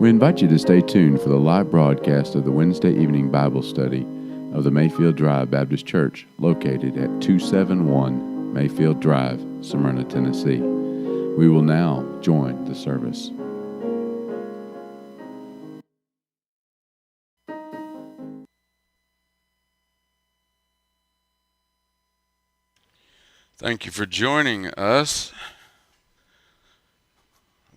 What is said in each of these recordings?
We invite you to stay tuned for the live broadcast of the Wednesday evening Bible study of the Mayfield Drive Baptist Church, located at 271 Mayfield Drive, Smyrna, Tennessee. We will now join the service. Thank you for joining us.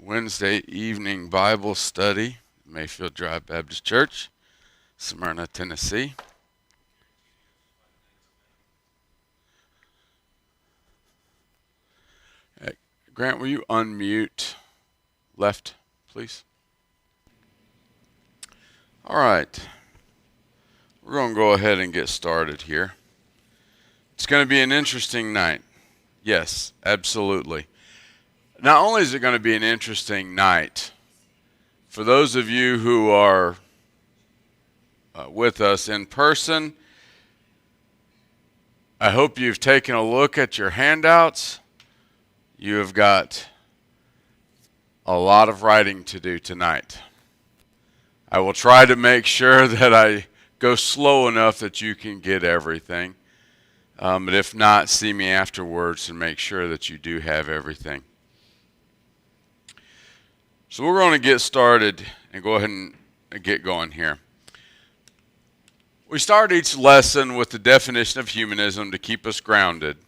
Wednesday evening Bible study, Mayfield Drive Baptist Church, Smyrna, Tennessee. Grant, will you unmute left, please? All right. We're going to go ahead and get started here. It's going to be an interesting night. Yes, absolutely. Not only is it going to be an interesting night, for those of you who are with us in person, I hope you've taken a look at your handouts. You have got a lot of writing to do tonight. I will try to make sure that I go slow enough that you can get everything. But if not, see me afterwards and make sure that you do have everything. So we're going to get started and go ahead and get going here. We start each lesson with the definition of humanism to keep us grounded.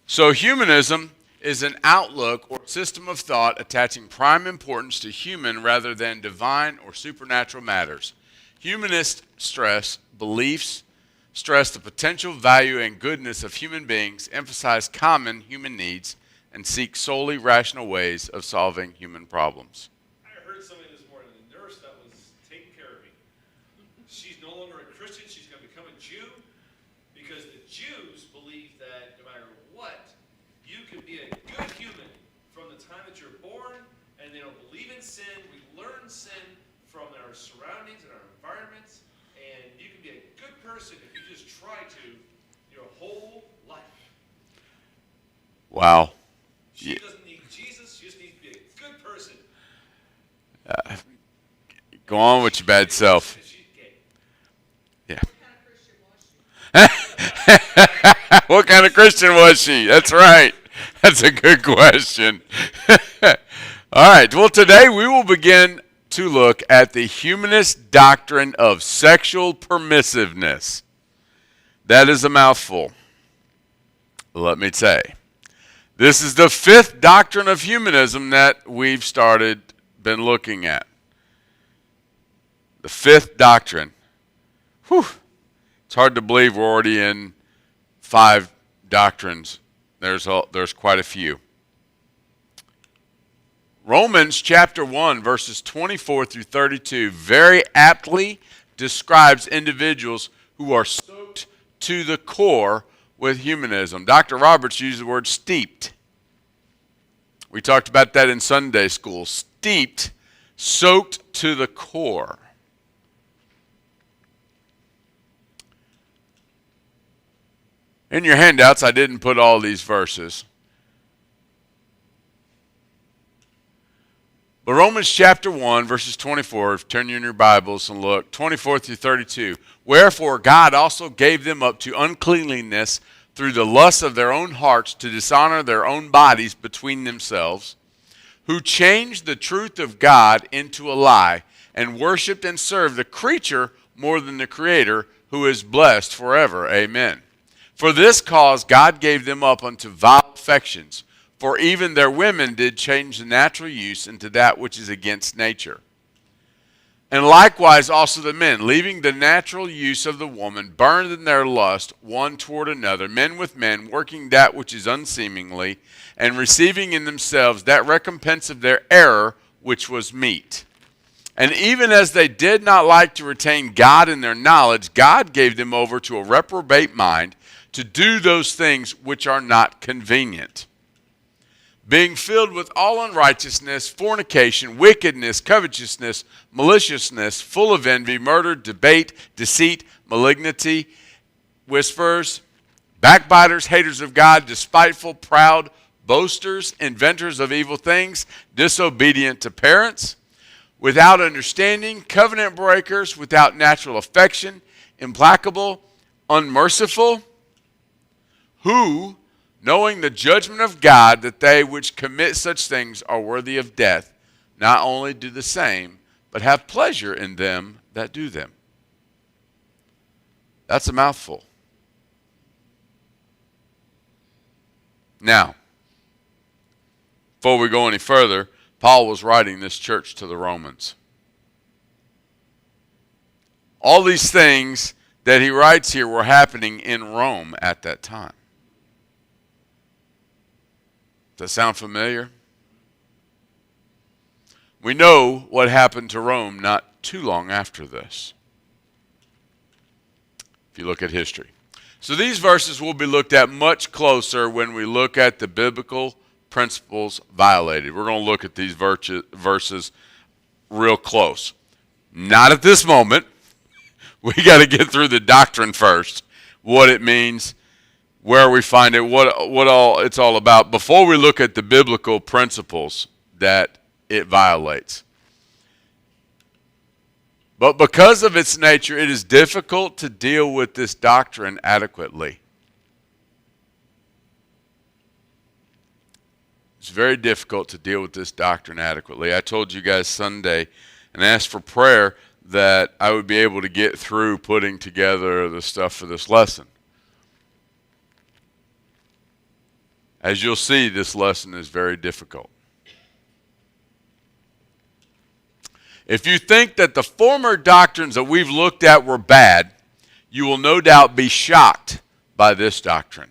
So humanism is an outlook or system of thought attaching prime importance to human rather than divine or supernatural matters. Humanists stress the potential value and goodness of human beings, emphasize common human needs, and seek solely rational ways of solving human problems. I heard something this morning, the nurse that was taking care of me. She's no longer a Christian, she's going to become a Jew, because the Jews believe that no matter what, you can be a good human from the time that you're born, and they don't believe in sin. We learn sin from our surroundings and our environments, and you can be a good person if you just try to your whole life. Wow. She doesn't need Jesus. She just needs to be a good person. Go on with your bad self. Yeah. What kind of Christian was she? That's right. That's a good question. All right. Well, today we will begin to look at the humanist doctrine of sexual permissiveness. That is a mouthful. Let me say. This is the fifth doctrine of humanism that we've been looking at. The fifth doctrine. Whew. It's hard to believe we're already in 5 doctrines. There's quite a few. Romans chapter 1, verses 24 through 32 very aptly describes individuals who are soaked to the core with humanism. Dr. Roberts used the word steeped. We talked about that in Sunday school. Steeped, soaked to the core. In your handouts, I didn't put all these verses. But Romans chapter 1, verses 24, turn you in your Bibles and look, 24 through 32. Wherefore God also gave them up to uncleanliness through the lust of their own hearts to dishonor their own bodies between themselves, who changed the truth of God into a lie, and worshipped and served the creature more than the Creator, who is blessed forever. Amen. For this cause God gave them up unto vile affections, for even their women did change the natural use into that which is against nature. And likewise also the men, leaving the natural use of the woman, burned in their lust one toward another, men with men, working that which is unseemly, and receiving in themselves that recompense of their error which was meet. And even as they did not like to retain God in their knowledge, God gave them over to a reprobate mind to do those things which are not convenient, being filled with all unrighteousness, fornication, wickedness, covetousness, maliciousness, full of envy, murder, debate, deceit, malignity, whisperers, backbiters, haters of God, despiteful, proud, boasters, inventors of evil things, disobedient to parents, without understanding, covenant breakers, without natural affection, implacable, unmerciful, who, knowing the judgment of God, that they which commit such things are worthy of death, not only do the same, but have pleasure in them that do them. That's a mouthful. Now, before we go any further, Paul was writing this church to the Romans. All these things that he writes here were happening in Rome at that time. Does that sound familiar? We know what happened to Rome not too long after this, if you look at history. So these verses will be looked at much closer when we look at the biblical principles violated. We're going to look at these verses real close. Not at this moment. We got to get through the doctrine first, what it means, where we find it, what all it's all about, before we look at the biblical principles that it violates. But because of its nature, it is difficult to deal with this doctrine adequately. It's very difficult to deal with this doctrine adequately. I told you guys Sunday and asked for prayer that I would be able to get through putting together the stuff for this lesson. As you'll see, this lesson is very difficult. If you think that the former doctrines that we've looked at were bad, you will no doubt be shocked by this doctrine.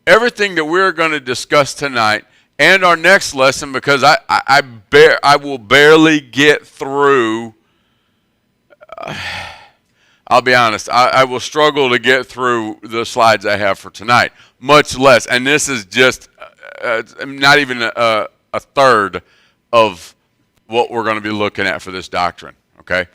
Everything that we're going to discuss tonight and our next lesson, because I will barely get through, I'll be honest, I will struggle to get through the slides I have for tonight, much less, and this is just not even a third of what we're going to be looking at for this doctrine, okay?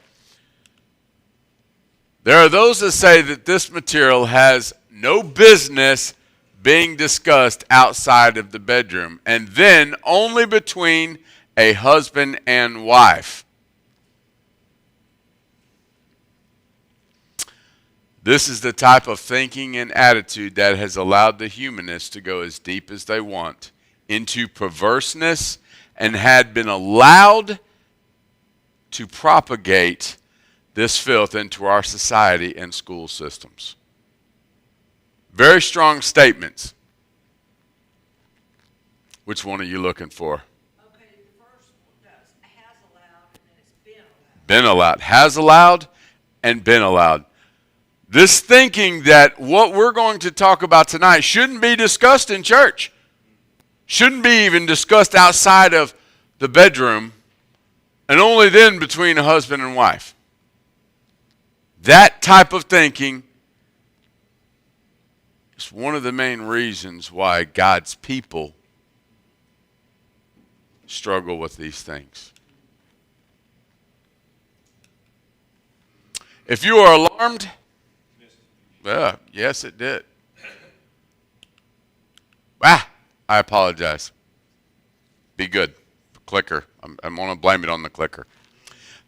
There are those that say that this material has no business being discussed outside of the bedroom, and then only between a husband and wife. This is the type of thinking and attitude that has allowed the humanists to go as deep as they want into perverseness and had been allowed to propagate this filth into our society and school systems. Very strong statements. Which one are you looking for? Okay, the first one does. Has allowed and then it's been allowed. Been allowed. Has allowed and been allowed. This thinking that what we're going to talk about tonight shouldn't be discussed in church. Shouldn't be even discussed outside of the bedroom, and only then between a husband and wife. That type of thinking is one of the main reasons why God's people struggle with these things. If you are alarmed, yes, it did. I apologize. Be good. Clicker. I'm going to blame it on the clicker.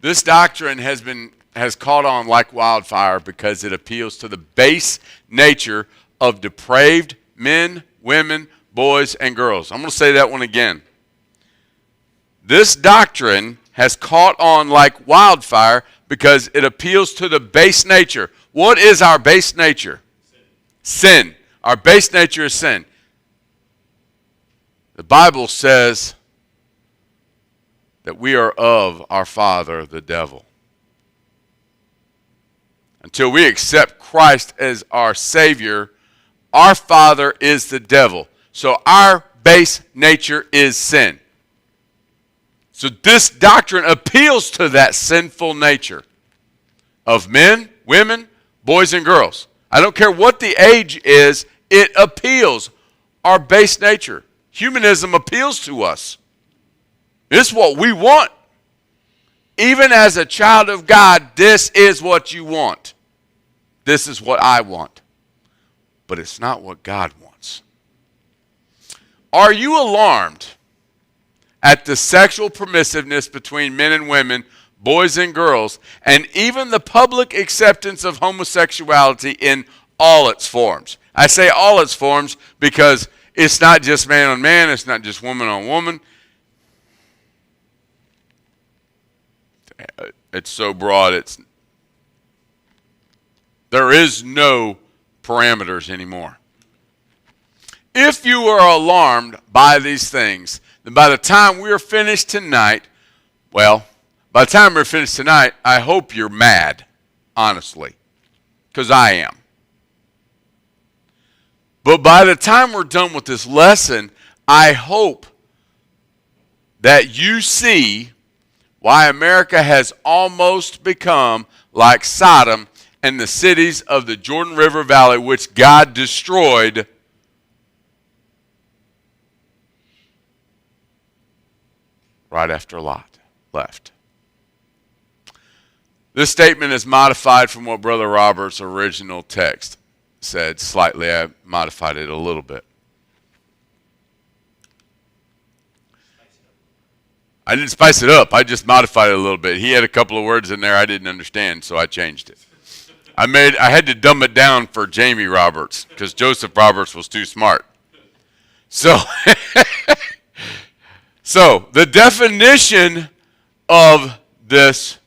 This doctrine has caught on like wildfire because it appeals to the base nature of depraved men, women, boys, and girls. I'm going to say that one again. This doctrine has caught on like wildfire because it appeals to the base nature. What is our base nature? Sin. Our base nature is sin. The Bible says that we are of our father, the devil. Until we accept Christ as our Savior, our father is the devil. So our base nature is sin. So this doctrine appeals to that sinful nature of men, women, boys, and girls. I don't care what the age is, it appeals. Our base nature. Humanism appeals to us. It's what we want. Even as a child of God, this is what you want. This is what I want. But it's not what God wants. Are you alarmed at the sexual permissiveness between men and women, boys and girls, and even the public acceptance of homosexuality in all its forms. I say all its forms because it's not just man on man, it's not just woman on woman. It's so broad, there is no parameters anymore. If you are alarmed by these things, then by the time we are finished tonight, by the time we're finished tonight, I hope you're mad, honestly, because I am. But by the time we're done with this lesson, I hope that you see why America has almost become like Sodom and the cities of the Jordan River Valley, which God destroyed right after Lot left. This statement is modified from what Brother Robert's original text said slightly. I modified it a little bit. I didn't spice it up. I just modified it a little bit. He had a couple of words in there I didn't understand, so I changed it. I had to dumb it down for Jamie Roberts because Joseph Roberts was too smart. So, the definition of this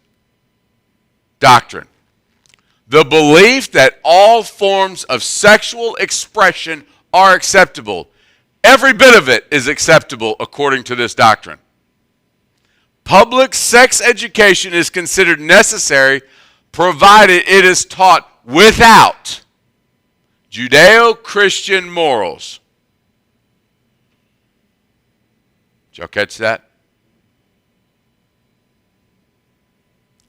doctrine: the belief that all forms of sexual expression are acceptable. Every bit of it is acceptable according to this doctrine. Public sex education is considered necessary provided it is taught without Judeo-Christian morals. Did y'all catch that?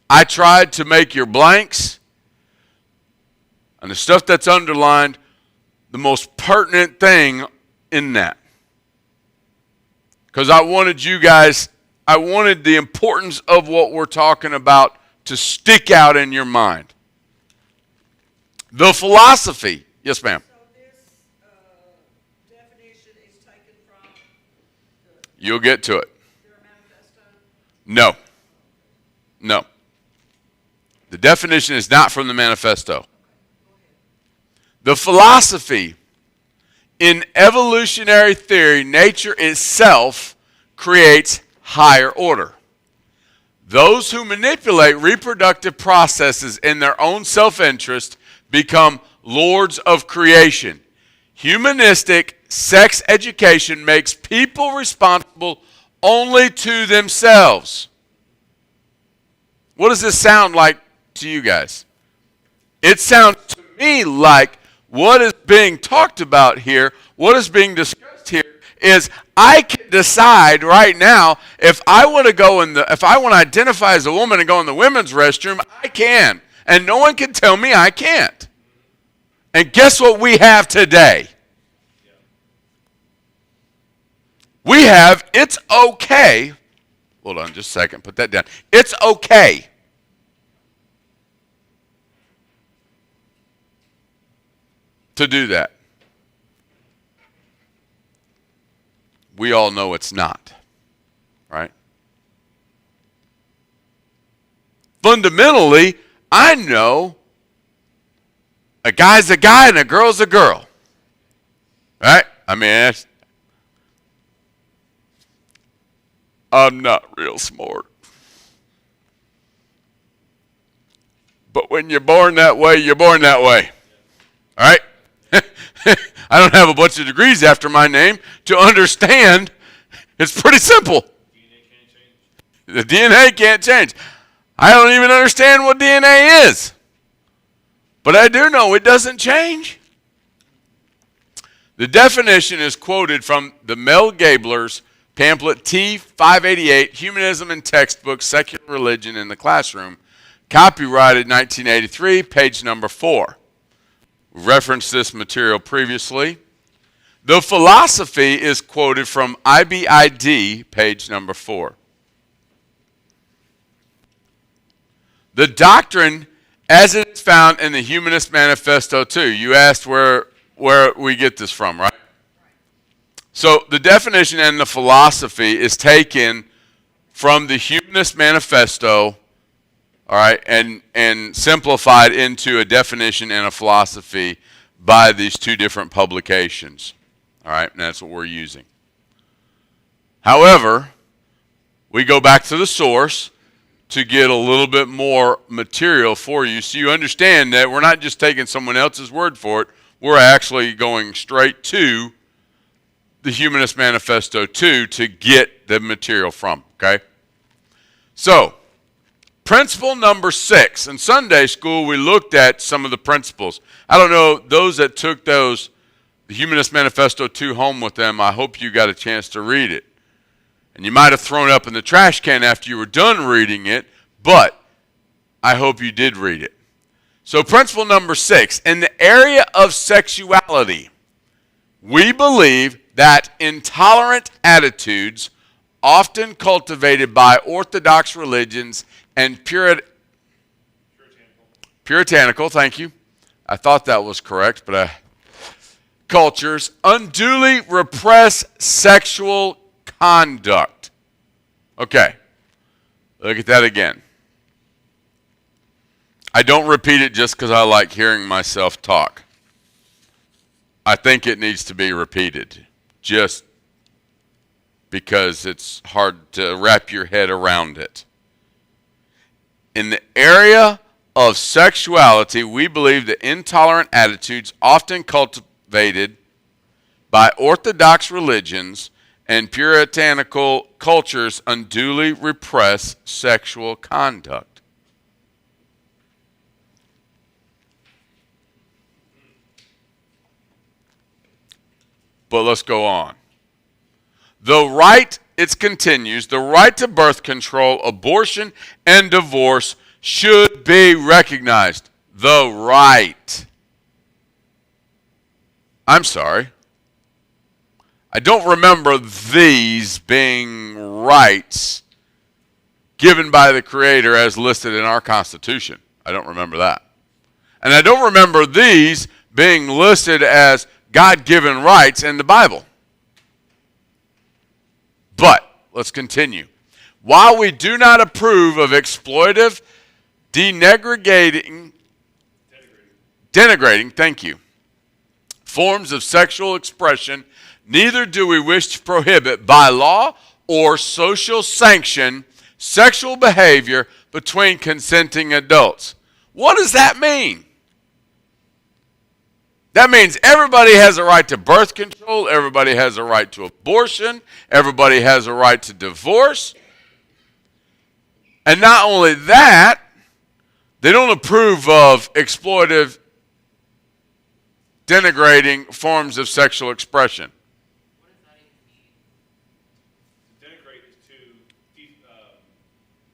I tried to make your blanks and the stuff that's underlined the most pertinent thing in that. Because I wanted the importance of what we're talking about to stick out in your mind. The philosophy. Yes, ma'am. So this definition is taken from You'll get to it. their manifesto? No. The definition is not from the manifesto. The philosophy: in evolutionary theory, nature itself creates higher order. Those who manipulate reproductive processes in their own self-interest become lords of creation. Humanistic sex education makes people responsible only to themselves. What does this sound like to you guys? It sounds to me like what is being talked about here, what is being discussed here, is I can decide right now if I want to identify as a woman and go in the women's restroom, I can. And no one can tell me I can't. And guess what we have today? We have, it's okay. Hold on just a second, put that down. It's okay to do that. We all know it's not, right? Fundamentally, I know a guy's a guy and a girl's a girl, right? I mean, I'm not real smart. But when you're born that way, you're born that way, all right? I don't have a bunch of degrees after my name to understand. It's pretty simple. The DNA can't change. I don't even understand what DNA is. But I do know it doesn't change. The definition is quoted from the Mel Gabler's pamphlet T588, Humanism in Textbooks, Secular Religion in the Classroom, copyrighted 1983, page number 4. We referenced this material previously. The philosophy is quoted from IBID, page number 4. The doctrine, as it is found in the Humanist Manifesto too. You asked where we get this from, right? So the definition and the philosophy is taken from the Humanist Manifesto, all right, and simplified into a definition and a philosophy by these two different publications. All right, and that's what we're using. However, we go back to the source to get a little bit more material for you so you understand that we're not just taking someone else's word for it. We're actually going straight to the Humanist Manifesto 2 to get the material from, okay? So, principle number 6. In Sunday school, we looked at some of the principles. I don't know, those that took the Humanist Manifesto 2 home with them, I hope you got a chance to read it. And you might have thrown it up in the trash can after you were done reading it, but I hope you did read it. So principle number 6, in the area of sexuality, we believe that intolerant attitudes often cultivated by Orthodox religions and puritanical, thank you. I thought that was correct, but cultures unduly repress sexual conduct. Okay, look at that again. I don't repeat it just because I like hearing myself talk. I think it needs to be repeated just because it's hard to wrap your head around it. In the area of sexuality, we believe that intolerant attitudes often cultivated by Orthodox religions and puritanical cultures unduly repress sexual conduct. But let's go on. It continues, the right to birth control, abortion, and divorce should be recognized. The right. I'm sorry. I don't remember these being rights given by the Creator as listed in our Constitution. I don't remember that. And I don't remember these being listed as God-given rights in the Bible. But, let's continue. While we do not approve of exploitive, denigrating, thank you, forms of sexual expression, neither do we wish to prohibit by law or social sanction sexual behavior between consenting adults. What does that mean? That means everybody has a right to birth control, everybody has a right to abortion, everybody has a right to divorce. And not only that, they don't approve of exploitive, denigrating forms of sexual expression. What does that even mean? To denigrate is to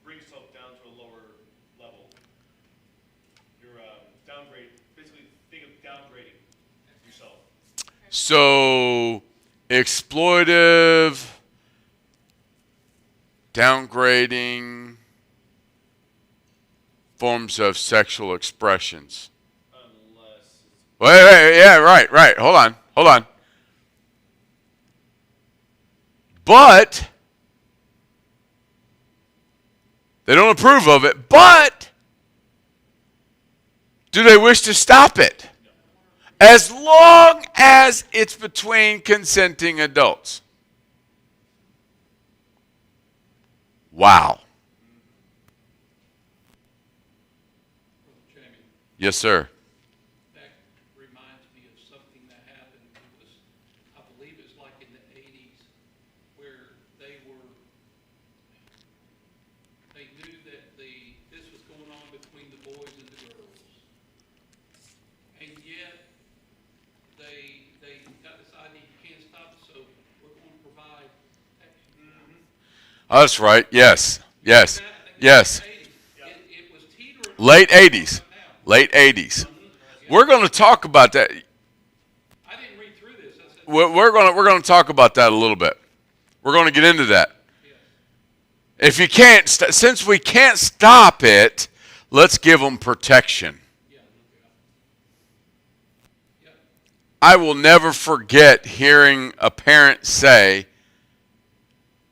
bring yourself down to a lower level. You're downgrading. Basically, think of downgrading yourself. So, exploitive, downgrading forms of sexual expressions. Unless it's Wait, yeah, right. Hold on. But they don't approve of it, but do they wish to stop it? As long as it's between consenting adults. Wow. Jamie, Yes, sir. that reminds me of something that happened. It was, I believe it was like in the 80s, where they knew that this was going on between the boys and the girls. And yet, they got this idea, you can't stop it, so we're going to provide protection. Oh, that's right. Yes. It was teetering. Late 80s. Late 80s. We're going to talk about that. I didn't read through this. I said, We're going to talk about that a little bit. We're going to get into that. yes. If you can't, since we can't stop it, let's give them protection. Yeah. Yeah. I will never forget hearing a parent say,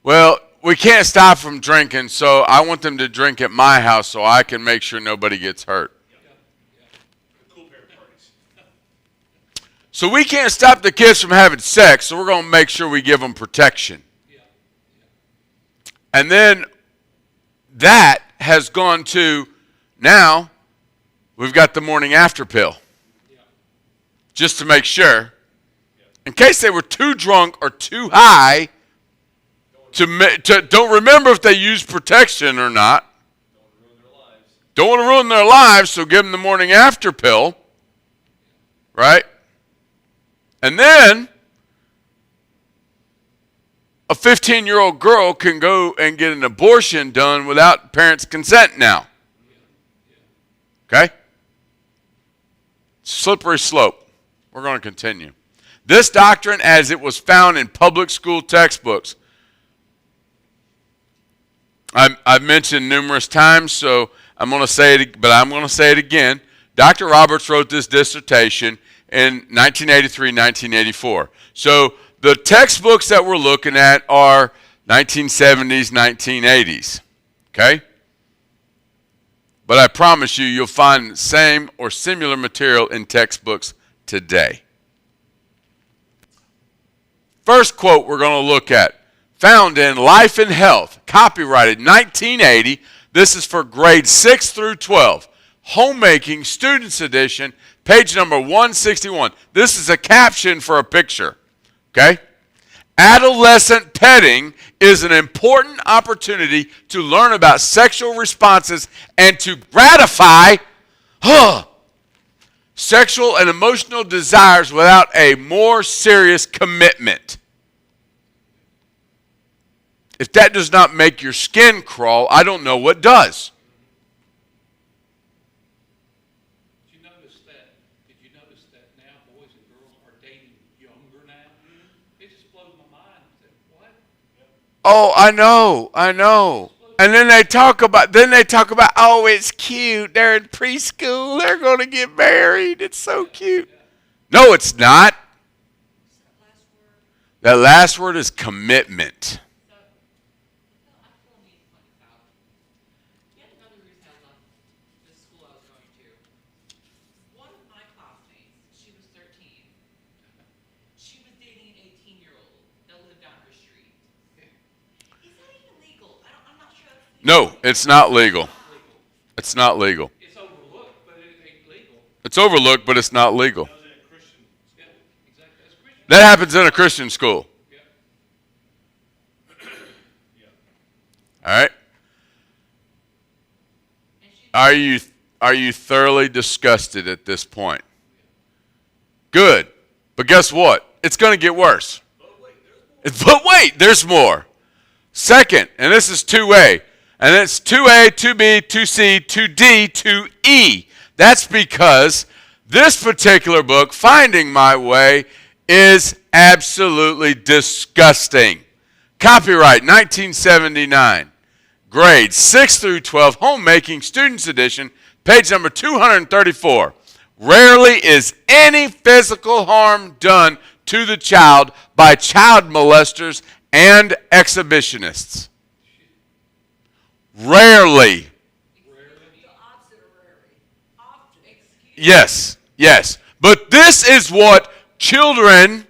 well, we can't stop from drinking, so I want them to drink at my house so I can make sure nobody gets hurt. The cool parent parties. So we can't stop the kids from having sex, so we're going to make sure we give them protection. And then that has gone to now we've got the morning after pill. Just to make sure, in case they were too drunk or too high to don't remember if they used protection or not. Don't want to ruin their lives, so give them the morning after pill. Right? And then a 15-year-old girl can go and get an abortion done without parents' consent now. Okay? Slippery slope. We're going to continue. This doctrine, as it was found in public school textbooks, I've mentioned numerous times, so I'm going to say it, but I'm going to say it again. Dr. Roberts wrote this dissertation in 1983, 1984. So the textbooks that we're looking at are 1970s, 1980s. Okay? But I promise you, you'll find the same or similar material in textbooks today. First quote we're going to look at, found in Life and Health, copyrighted 1980. This is for grades 6 through 12. Homemaking Students Edition, page number 161. This is a caption for a picture. Okay? Adolescent petting is an important opportunity to learn about sexual responses and to gratify sexual and emotional desires without a more serious commitment. If that does not make your skin crawl, I don't know what does. Did you notice that now boys and girls are dating younger now? It just blows my mind. What? Oh, I know. And then they talk about, oh, it's cute. They're in preschool. They're going to get married. It's so cute. No, it's not. That last word is commitment. No, it's not legal. It's not legal. It's overlooked, but it ain't legal. It's overlooked, but it's not legal. That was in a Christian school. Yeah, exactly. That's Christian. That happens in a Christian school. Yeah. All right? Are you thoroughly disgusted at this point? Good. But guess what? It's going to get worse. But wait, there's more. Second, and this is 2A, and it's 2A, 2B, 2C, 2D, 2E. That's because this particular book, Finding My Way, is absolutely disgusting. Copyright 1979. Grades 6 through 12, Homemaking Students Edition, page number 234. Rarely is any physical harm done to the child by child molesters and exhibitionists. Rarely. The opposite of rarely. Often. Yes. But this is what children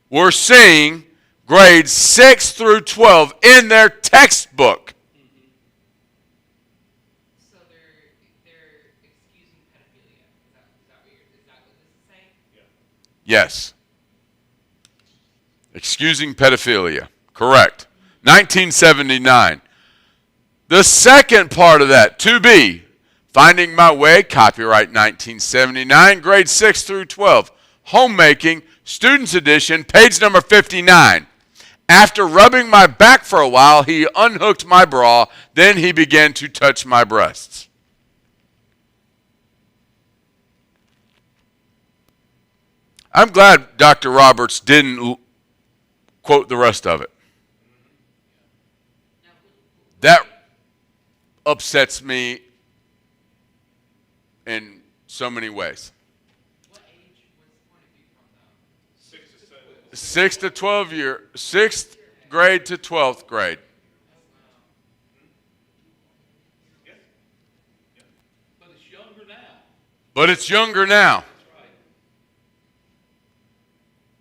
were seeing grades 6 through 12 in their textbook. So they're excusing pedophilia. Is that what this is saying? Yes. Excusing pedophilia. Correct. 1979. The second part of that, 2B, Finding My Way, copyright 1979, grades 6 through 12. Homemaking, Students Edition, page number 59. After rubbing my back for a while, he unhooked my bra. Then he began to touch my breasts. I'm glad Dr. Roberts didn't quote the rest of it. That upsets me in so many ways. What age was the point of view from? 6 to 12 year, 6th grade to 12th grade. Yeah. Yeah. But it's younger now. But it's younger now.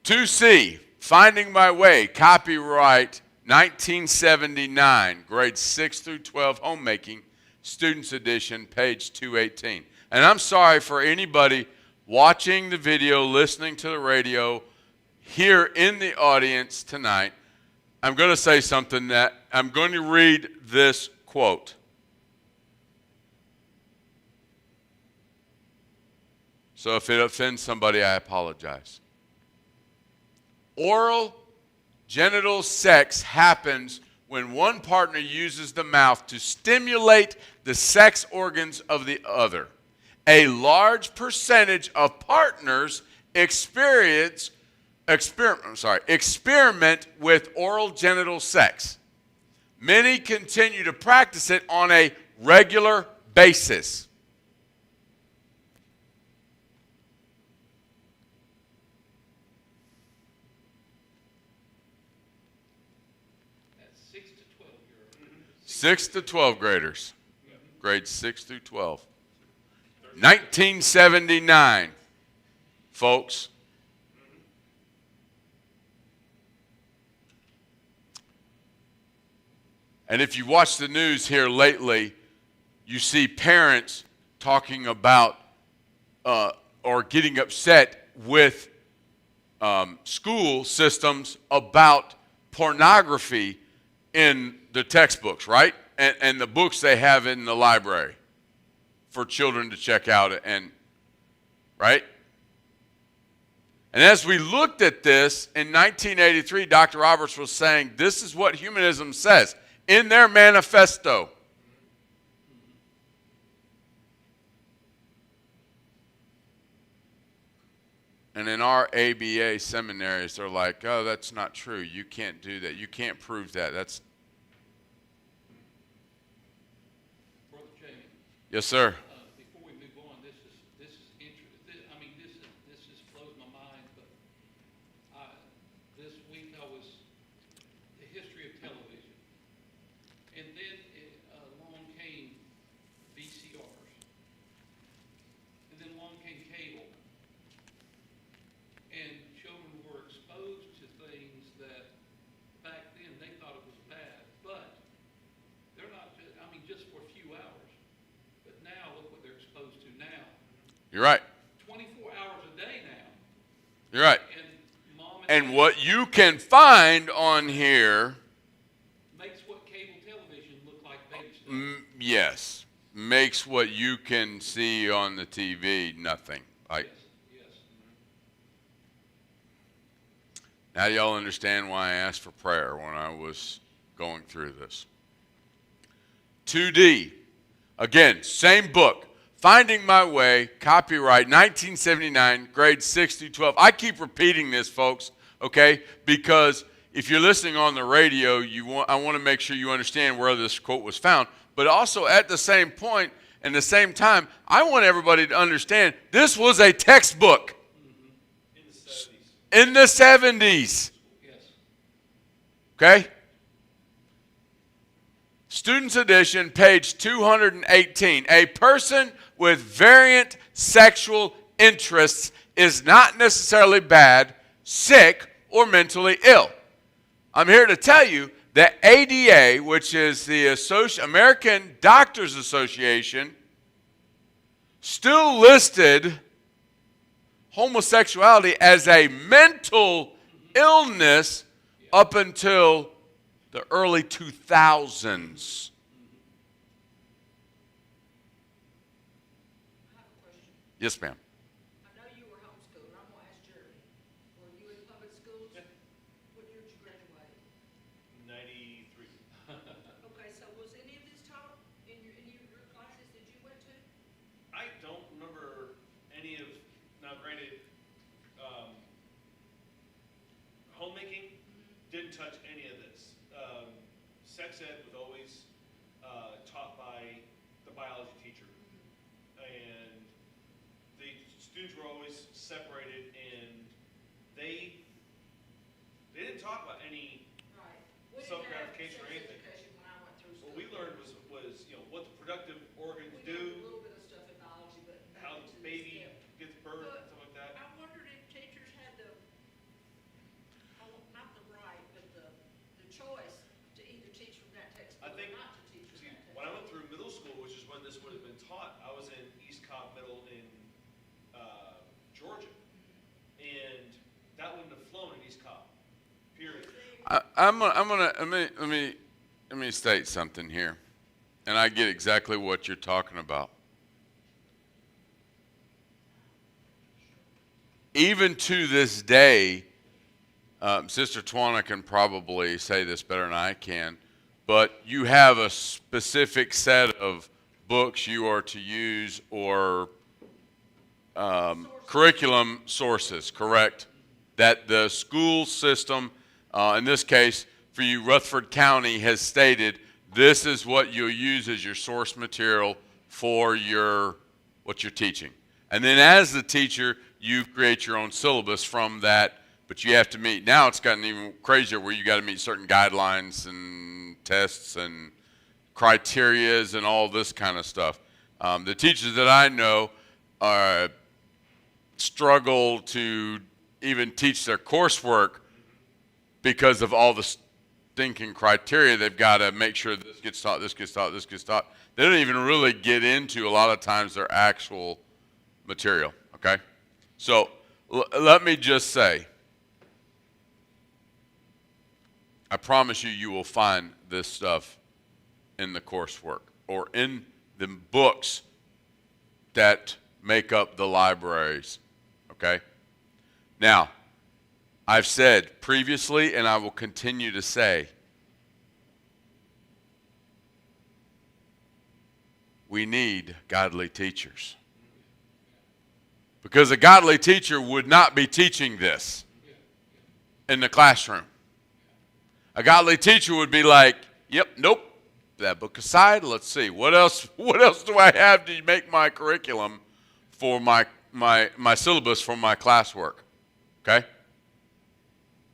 That's right. 2C, Finding My Way, copyright 1979, grades 6 through 12, homemaking, students edition, page 218. And I'm sorry for anybody watching the video, listening to the radio, here in the audience tonight. I'm going to say something that I'm going to read this quote. So if it offends somebody, I apologize. Oral genital sex happens when one partner uses the mouth to stimulate the sex organs of the other. A large percentage of partners experiment with oral genital sex. Many continue to practice it on a regular basis. That's 6 to 12-year-olds. 6 to 12 graders, grades 6 through 12. 1979, folks. And if you watch the news here lately, you see parents talking about or getting upset with school systems about pornography in the textbooks, right? And the books they have in the library for children to check out, and right? And as we looked at this in 1983, Dr. Roberts was saying, this is what humanism says in their manifesto. And in our ABA seminaries, they're like, oh, that's not true. You can't do that. You can't prove that. That's... Brother Jamie, Yes, sir. before we move on, this is interesting. I mean, this just blows my mind. But this week I was the history of television, and then along came VCRs, and then along came cable. And children were exposed to things that back then they thought it was bad, but they're not just, I mean, just for a few hours. But now, look what they're exposed to now. You're right. 24 hours a day now. You're right. And mom And dad what you can find on here, makes what cable television look like baby stuff. yes, makes what you can see on the TV nothing. Like, Yes, yes. now y'all understand why I asked for prayer when I was going through this. 2D, again, same book, Finding My Way, copyright 1979, grades 6 through 12. I keep repeating this, folks, okay, because if you're listening on the radio, I want to make sure you understand where this quote was found. But also at the same point and the same time, I want everybody to understand this was a textbook In the 70s. in the 70s. Yes. Okay? Students edition, page 218. A person with variant sexual interests is not necessarily bad, sick, or mentally ill. I'm here to tell you that ADA, which is the American Doctors Association, still listed homosexuality as a mental illness up until the early 2000s. I have a question. Yes, ma'am. I know you were homeschooled, I'm gonna ask Jeremy. Were you in public schools? Yeah. What year did you graduate? 93. Okay, so was any of this taught in any of your classes that you went to? I don't remember any of, now granted, homemaking didn't touch any of this. Sex ed was always taught by the biology teacher. And the students were always separated, and they cancer or anything. Education when I went through What school. we learned was what the productive organs We learned a do, little bit of stuff in biology, but how nothing the to this baby depth. gets birthed and stuff like that. I wondered if teachers had not the right, but the choice to either teach from that textbook I think, or not to teach from see, that when I textbook. went through middle school, which is when this would have been taught, I was in East Cobb Middle in Georgia, and that wouldn't have flown in East Cobb. Period. Let me state something here, and I get exactly what you're talking about. Even to this day, Sister Twana can probably say this better than I can, but you have a specific set of books you are to use or curriculum sources, correct? That the school system, in this case, for you, Rutherford County has stated this is what you'll use as your source material for what you're teaching. And then as the teacher, you create your own syllabus from that, but you have to meet. Now it's gotten even crazier where you got to meet certain guidelines and tests and criterias and all this kind of stuff. The teachers that I know struggle to even teach their coursework because of all the stinking criteria. They've got to make sure this gets taught, this gets taught, this gets taught. They don't even really get into a lot of times their actual material, okay? So let me just say, I promise you, you will find this stuff in the coursework or in the books that make up the libraries, okay? Now, I've said previously, and I will continue to say, we need godly teachers. Because a godly teacher would not be teaching this in the classroom. A godly teacher would be like, yep, nope, that book aside, let's see, what else do I have to make my curriculum for my syllabus for my classwork, okay?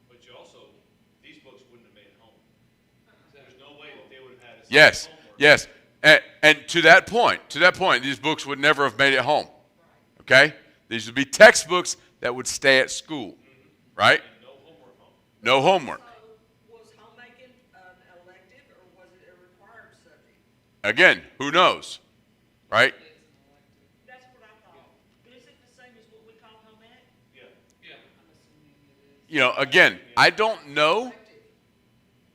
But you also, these books wouldn't have made it home. There's no way that they would have had a Yes, homework. yes, and to that point, these books would never have made it home, okay? These would be textbooks that would stay at school, right? And no homework home. No homework. So was homemaking an elective or was it a required subject? Again, who knows, right? That's what I thought. But is it the same as what we call home ec? Yeah. Yeah. You know, again, I don't know.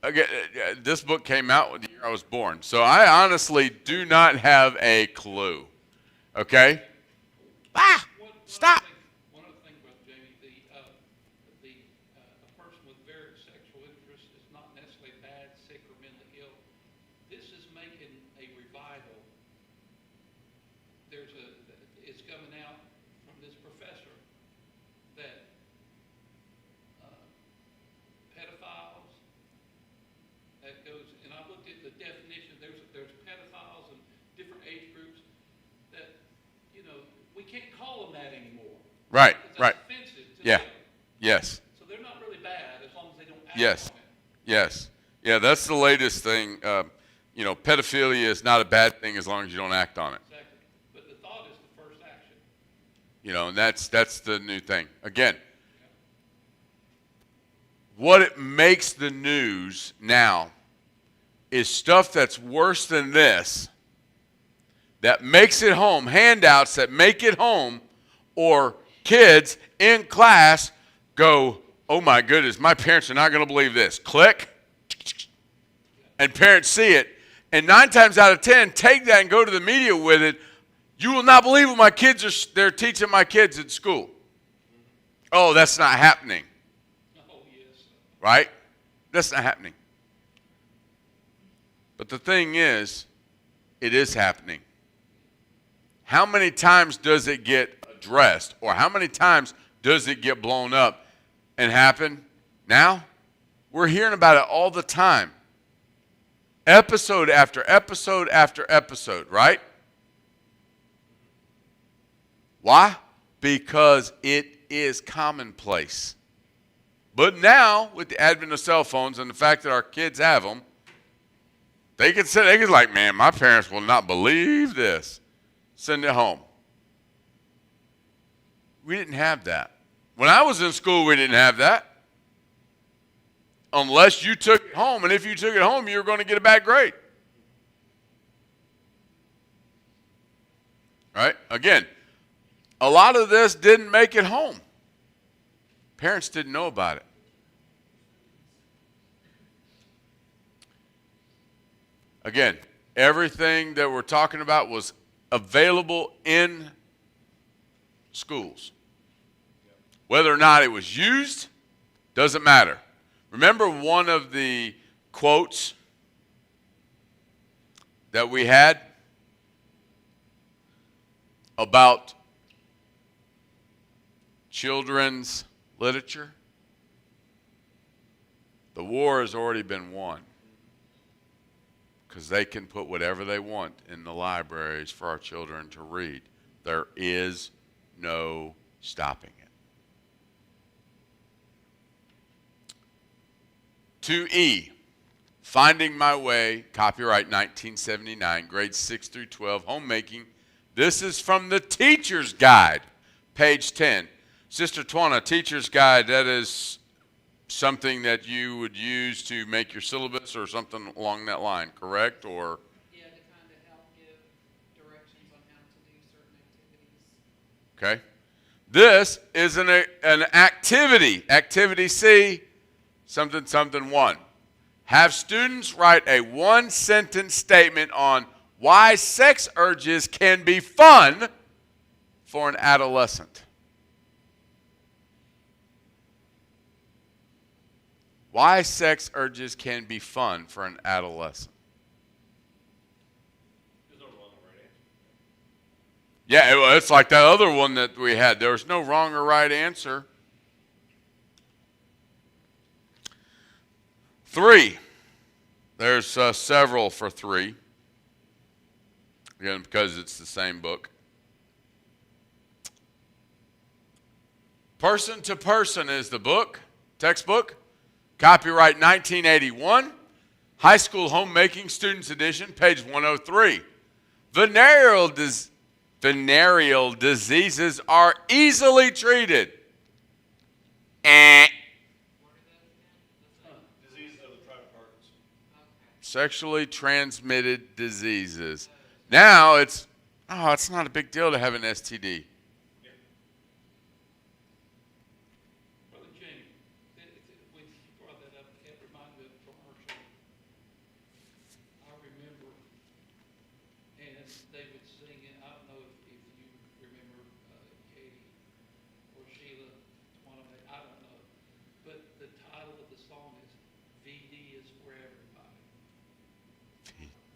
Again, this book came out the year I was born, so I honestly do not have a clue. Okay? Stop. One other thing, Brother Jamie, a person with varied sexual interests is not necessarily bad, sick, or mentally ill. This is making a revival. It's coming out from this professor that pedophiles, that goes, and I looked at the definition, there's pedophiles and different age groups that, we can't call them that anymore. Right, Because right. that's offensive to Yeah. them. Yes. So they're not really bad as long as they don't act Yes. on it. Yes. Yeah, that's the latest thing. Pedophilia is not a bad thing as long as you don't act on it. Exactly. But the thought is the first action. And that's the new thing. Again, what it makes the news now is stuff that's worse than this, that makes it home, handouts that make it home, or kids in class go, oh my goodness, my parents are not going to believe this. Click. And parents see it. And 9 times out of 10, take that and go to the media with it. You will not believe what they're teaching my kids at school. Oh, that's not happening. Oh, yes. Right? That's not happening. But the thing is, it is happening. How many times does it get addressed? Or how many times does it get blown up and happen? Now, we're hearing about it all the time. Episode after episode after episode, right? Why? Because it is commonplace. But now, with the advent of cell phones and the fact that our kids have them, They could say, they could like, man, my parents will not believe this. Send it home. We didn't have that. When I was in school, we didn't have that. Unless you took it home, and if you took it home, you were going to get a bad grade. Right? Again, a lot of this didn't make it home. Parents didn't know about it. Again, everything that we're talking about was available in schools. Whether or not it was used, doesn't matter. Remember one of the quotes that we had about children's literature? The war has already been won because they can put whatever they want in the libraries for our children to read. There is no stopping it. 2E, Finding My Way, copyright 1979, grades 6 through 12, homemaking. This is from the Teacher's Guide, page 10. Sister Twana, Teacher's Guide, that is something that you would use to make your syllabus or something along that line, correct? Or Yeah, to kind of help give directions on how to do certain activities. okay. This is an activity. Activity C, something, something, 1. Have students write a one-sentence statement on why sex urges can be fun for an adolescent. Why sex urges can be fun for an adolescent. There's no wrong or right answer. Yeah, it's like that other one that we had. There was no wrong or right answer. 3. There's several for 3. Again, because it's the same book. Person to Person is the book, textbook. Copyright 1981. High School Homemaking Students Edition, page 103. Venereal diseases are easily treated. Diseases of the private parts. Sexually transmitted diseases. Now it's not a big deal to have an STD. Brother Jamie, when you brought that up, it reminded me of a commercial. I remember, and they would sing it. I don't know if you remember Katie or Sheila, one of them. I don't know, but the title of the song is "VD is for Everybody."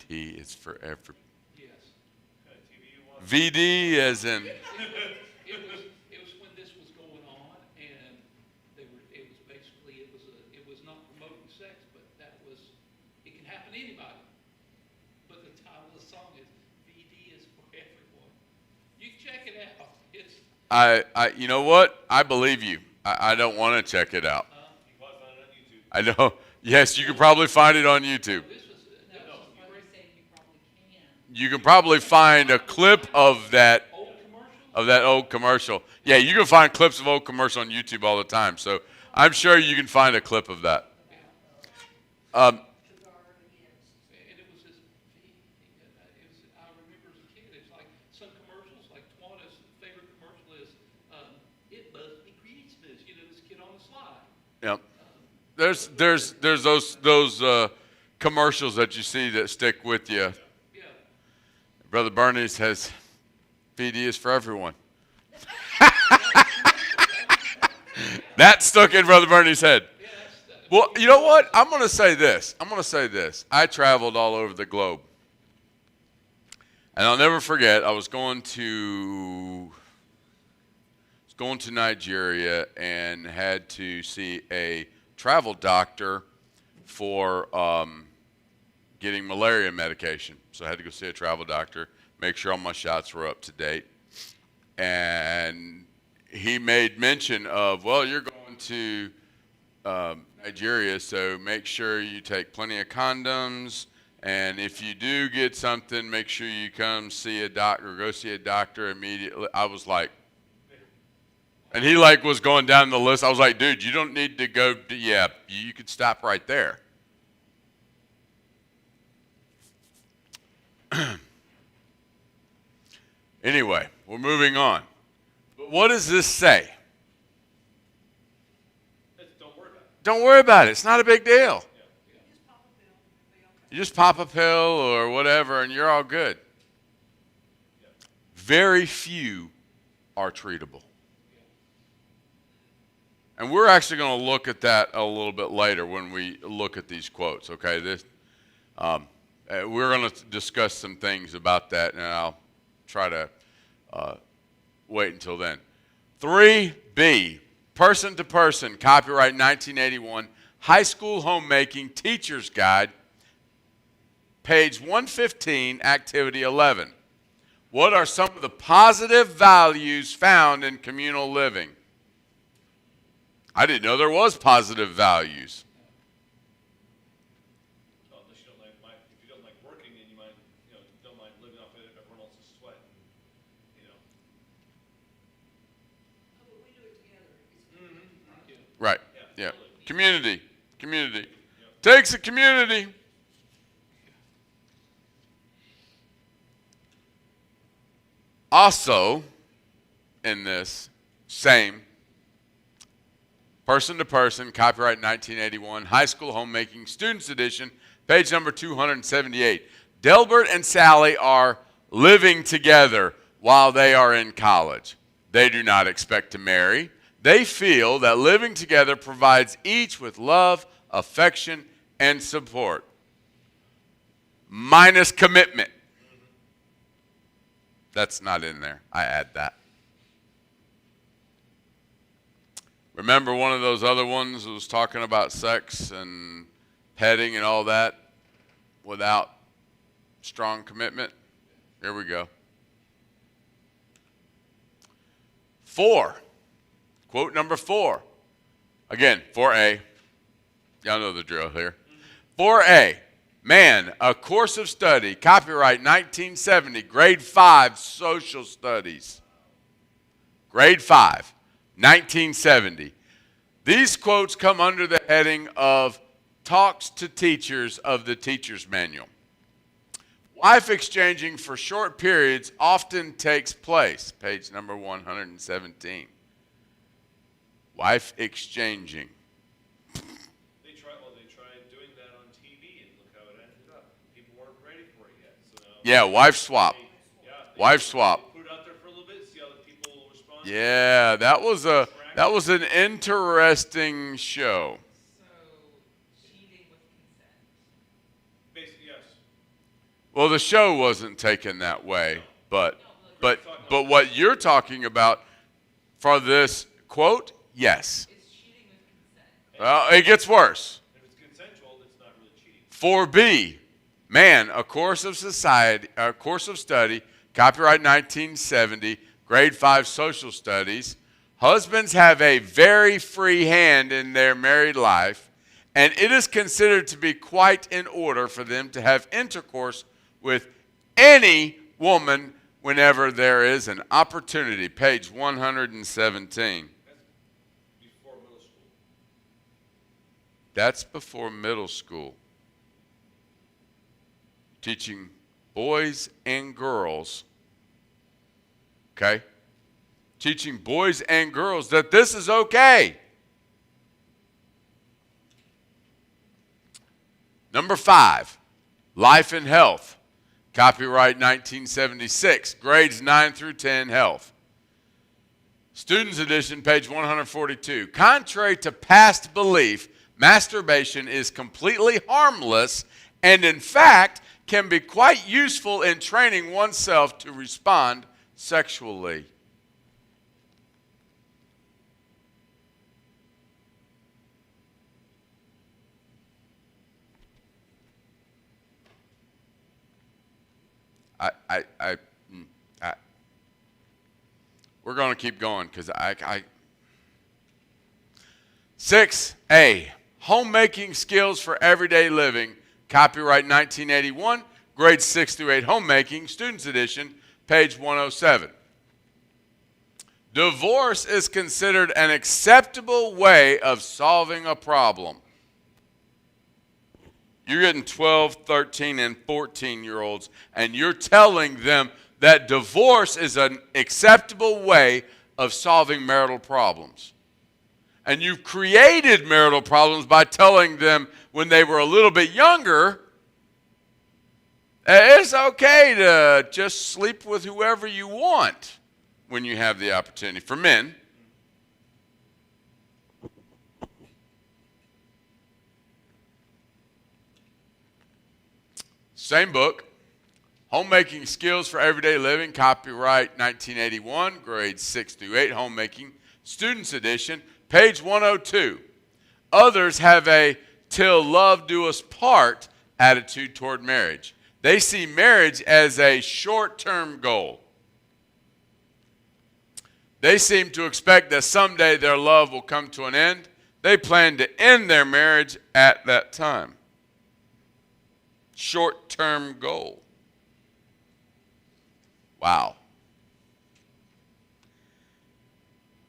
VD is for every. Yes. Kind of TV you watch? VD as in. It was when this was going on, and it was basically, it was not promoting sex, but it can happen to anybody. But the title of the song is VD is for everyone. You can check it out. It's, You know what? I believe you. I don't want to check it out. You can probably find it on YouTube. I know. Yes, you can probably find it on YouTube. this was, that was You were saying you probably can. You can probably find a clip of that old commercial. old commercial. Yeah, you can find clips of old commercial on YouTube all the time. So I'm sure you can find a clip of that. And it was this, I remember as a kid, it's like some commercials, like Twana's favorite commercial is, it must be Christmas, this kid on the slide. Yep. There's those commercials that you see that stick with you. Yeah. Brother Bernie says, VD is for everyone. That stuck in Brother Bernie's head. Well, you know what? I'm going to say this. I traveled all over the globe. And I'll never forget, I was going to Nigeria and had to see a travel doctor for getting malaria medication. So I had to go see a travel doctor, make sure all my shots were up to date. And he made mention of, well, you're going to Nigeria, so make sure you take plenty of condoms And if you do get something, make sure you come see a doctor, go see a doctor immediately. I was like, and he like was going down the list. I was like, dude, you don't need to go. Yeah, you could stop right there. Anyway, we're moving on. But what does this say? Don't worry about it. Don't worry about it. It's not a big deal. Yeah. Just pop a pill, it'll be okay. You just pop a pill or whatever, and you're all good. Very few are treatable. And we're actually going to look at that a little bit later when we look at these quotes, okay? We're going to discuss some things about that, and I'll try to wait until then. 3B, person to person, copyright 1981, high school homemaking teacher's guide, page 115, activity 11. What are some of the positive values found in communal living? I didn't know there was positive values. Well, unless you don't if you don't like working and you mind, don't mind living off of everyone else's sweat, and, Oh, but we do it together. It's Right. Yeah, Yeah. totally. Community. Takes a community. Also, in this same person to person, copyright 1981, high school homemaking, students edition, page number 278. Delbert and Sally are living together while they are in college. They do not expect to marry. They feel that living together provides each with love, affection, and support. Minus commitment. That's not in there. I add that. Remember one of those other ones that was talking about sex and petting and all that without strong commitment? Here we go. 4. Quote number 4. Again, 4A. Y'all know the drill here. 4A. Man, a course of study, copyright 1970, grade 5, social studies. Grade 5, 1970. These quotes come under the heading of Talks to Teachers of the Teacher's Manual. Wife exchanging for short periods often takes place. Page number 117. Wife exchanging. They tried doing that on TV, and look how it ended up. People weren't ready for it yet. So now Yeah, wife swap. they Wife swap. put it out there for a little bit, see how the people respond. Yeah, that was an interesting show. So, cheating with consent. Basically, yes. Well, the show wasn't taken that way, but what you're talking about for this quote, yes. It's cheating with consent. Well, it gets worse. If it's consensual, it's not really cheating. 4B, man, a course of study, copyright 1970, grade 5 social studies. Husbands have a very free hand in their married life, and it is considered to be quite in order for them to have intercourse with any woman whenever there is an opportunity. Page 117. Before middle school. That's before middle school. Teaching boys and girls, okay? Teaching boys and girls that this is okay. Number 5, life and health. Copyright 1976, grades 9 through 10, health. Students edition, page 142. Contrary to past belief, masturbation is completely harmless and, in fact, can be quite useful in training oneself to respond sexually. We're going to keep going because 6A, homemaking skills for everyday living, copyright 1981, grades 6 through 8 homemaking, students edition, page 107. Divorce is considered an acceptable way of solving a problem. You're getting 12, 13, and 14-year-olds, and you're telling them that divorce is an acceptable way of solving marital problems. And you've created marital problems by telling them when they were a little bit younger, it's okay to just sleep with whoever you want when you have the opportunity. For men, same book, Homemaking Skills for Everyday Living, copyright 1981, grades 6 through 8, homemaking, students edition, page 102. Others have a till love do us part attitude toward marriage. They see marriage as a short-term goal. They seem to expect that someday their love will come to an end. They plan to end their marriage at that time. Short-term goal. Wow.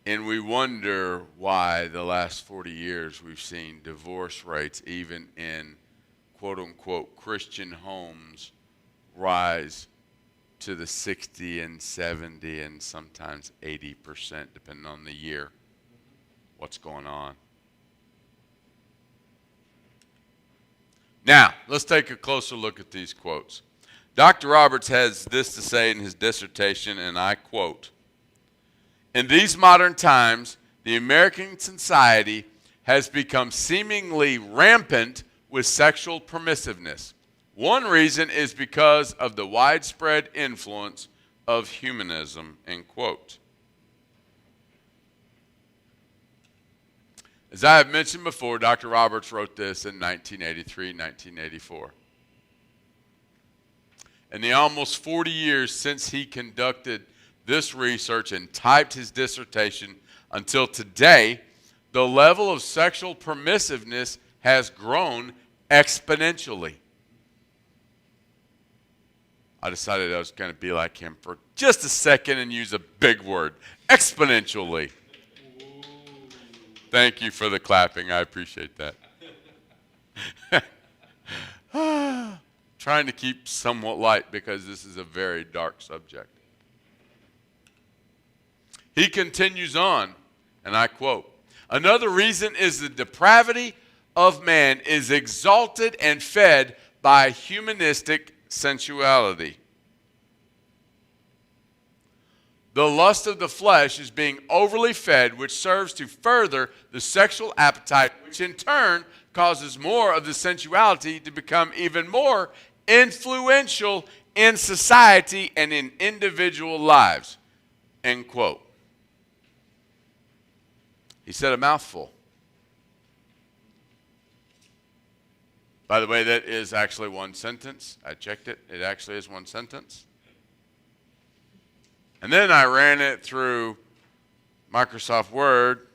And we wonder why the last 40 years we've seen divorce rates, even in quote-unquote Christian homes, rise to the 60 and 70 and sometimes 80%, depending on the year. What's going on? Now, let's take a closer look at these quotes. Dr. Roberts has this to say in his dissertation, and I quote, "In these modern times, the American society has become seemingly rampant with sexual permissiveness. One reason is because of the widespread influence of humanism," end quote. As I have mentioned before, Dr. Roberts wrote this in 1983, 1984. In the almost 40 years since he conducted this research and typed his dissertation until today, the level of sexual permissiveness has grown exponentially. I decided I was going to be like him for just a second and use a big word, exponentially. Thank you for the clapping. I appreciate that. Trying to keep somewhat light because this is a very dark subject. He continues on, and I quote, "Another reason is the depravity of man is exalted and fed by humanistic sensuality. The lust of the flesh is being overly fed, which serves to further the sexual appetite, which in turn causes more of the sensuality to become even more influential in society and in individual lives," end quote. He said a mouthful. By the way, that is actually one sentence. I checked it. It actually is one sentence. And then I ran it through Microsoft Word